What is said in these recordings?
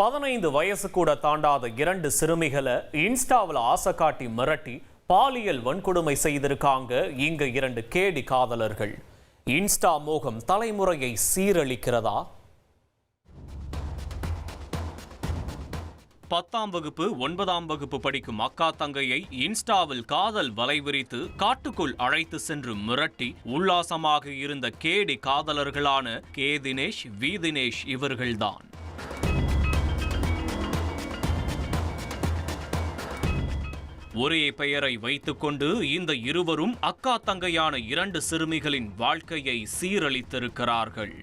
15 வயசு கூட தாண்டாத 2 சிறுமிகளை இன்ஸ்டாவில் ஆசை காட்டி மிரட்டி பாலியல் வன்கொடுமை செய்திருக்காங்க இங்க 2 கேடி காதலர்கள். இன்ஸ்டா மோகம் தலைமுறையை சீரழிக்கிறதா? 10ஆம் வகுப்பு 9ஆம் வகுப்பு படிக்கும் அக்கா தங்கையை இன்ஸ்டாவில் காதல் வலை விரித்து காட்டுக்குள் அழைத்து சென்று மிரட்டி உல்லாசமாக இருந்த கேடி காதலர்களான கே தினேஷ், வி தினேஷ் இவர்கள்தான். ஒரே பெயரை வைத்துக்கொண்டு இந்த இருவரும் அக்கா தங்கையான 2 சிறுமிகளின் வாழ்க்கையை சீரழித்திருக்கிறார்கள்.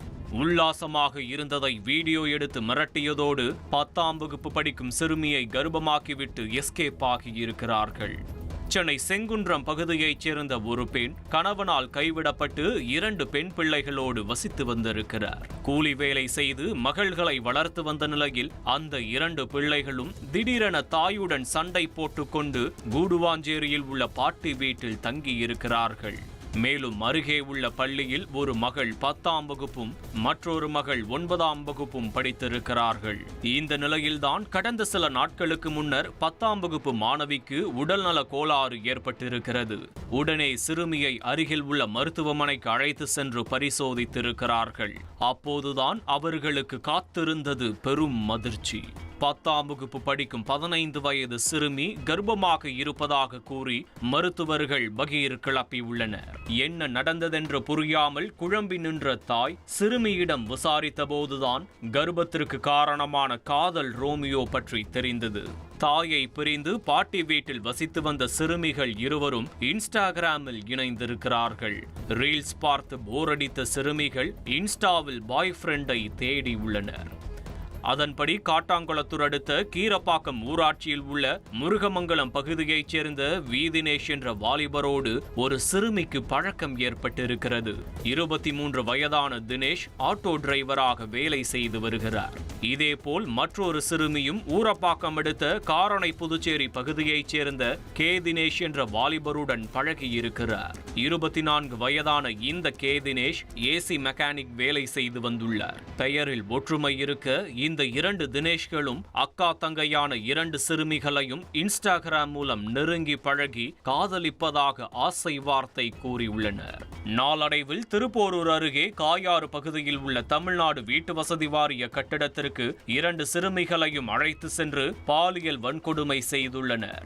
உல்லாசமாக இருந்ததை வீடியோ எடுத்து மிரட்டியதோடு 10ஆம் வகுப்பு படிக்கும் சிறுமியை கர்ப்பமாக்கிவிட்டு எஸ்கேப் ஆகியிருக்கிறார்கள். சென்னை செங்குன்றம் பகுதியைச் சேர்ந்த ஒரு பெண் கணவனால் கைவிடப்பட்டு 2 பெண் பிள்ளைகளோடு வசித்து வந்திருக்கிறார். கூலி வேலை செய்து மகள்களை வளர்த்து வந்த நிலையில் அந்த 2 பிள்ளைகளும் திடீரென தாயுடன் சண்டை போட்டுக்கொண்டு கூடுவாஞ்சேரியில் உள்ள பாட்டி வீட்டில் தங்கியிருக்கிறார்கள். மேலும் அருகே உள்ள பள்ளியில் ஒரு மகள் 10ஆம் வகுப்பும் மற்றொரு மகள் 9ஆம் வகுப்பும் படித்திருக்கிறார்கள். இந்த நிலையில்தான் கடந்த சில நாட்களுக்கு முன்னர் 10ஆம் வகுப்பு மாணவிக்கு உடல்நல கோளாறு ஏற்பட்டிருக்கிறது. உடனே சிறுமியை அருகில் உள்ள மருத்துவமனைக்கு அழைத்து சென்று பரிசோதித்திருக்கிறார்கள். அப்போதுதான் அவர்களுக்கு காத்திருந்தது பெரும் அதிர்ச்சி. 10ஆம் வகுப்பு படிக்கும் 15 வயது சிறுமி கர்ப்பமாக இருப்பதாக கூறி மருத்துவர்கள் பகீர் கிளப்பியுள்ளனர். என்ன நடந்ததென்று புரியாமல் குழம்பி நின்ற தாய் சிறுமியிடம் விசாரித்த போதுதான் கர்ப்பத்திற்கு காரணமான காதல் ரோமியோ பற்றி தெரிந்தது. தாயை பிரிந்து பாட்டி வீட்டில் வசித்து வந்த சிறுமிகள் இருவரும் இன்ஸ்டாகிராமில் இணைந்திருக்கிறார்கள். ரீல்ஸ் பார்த்து போரடித்த சிறுமிகள் இன்ஸ்டாவில் பாய் ஃப்ரெண்டை தேடி உள்ளனர். அதன்படி காட்டாங்குளத்தூர் அடுத்த கீரப்பாக்கம் ஊராட்சியில் உள்ள முருகமங்கலம் பகுதியைச் சேர்ந்த வி தினேஷ் என்ற வாலிபரோடு ஒரு சிறுமிக்கு பழக்கம் ஏற்பட்டிருக்கிறது. 23 வயதான தினேஷ் ஆட்டோ டிரைவராக வேலை செய்து வருகிறார். இதேபோல் மற்றொரு சிறுமியும் ஊரப்பாக்கம் அடுத்த காரணை புதுச்சேரி பகுதியைச் சேர்ந்த கே தினேஷ் என்ற வாலிபருடன் பழகியிருக்கிறார். 24 வயதான இந்த கே தினேஷ் ஏசி மெக்கானிக் வேலை செய்து வந்துள்ளார். பெயரில் ஒற்றுமை இருக்க இந்த 2 தினேஷ்களும் அக்கா தங்கையான 2 சிறுமிகளையும் இன்ஸ்டாகிராம் மூலம் நெருங்கி பழகி காதலிப்பதாக ஆசை வார்த்தை கூறியுள்ளனர். நாளடைவில் திருப்போரூர் அருகே காயாறு பகுதியில் உள்ள தமிழ்நாடு வீட்டு வசதி வாரிய கட்டிடத்திற்கு 2 சிறுமிகளையும் அழைத்து சென்று பாலியல் வன்கொடுமை செய்துள்ளனர்.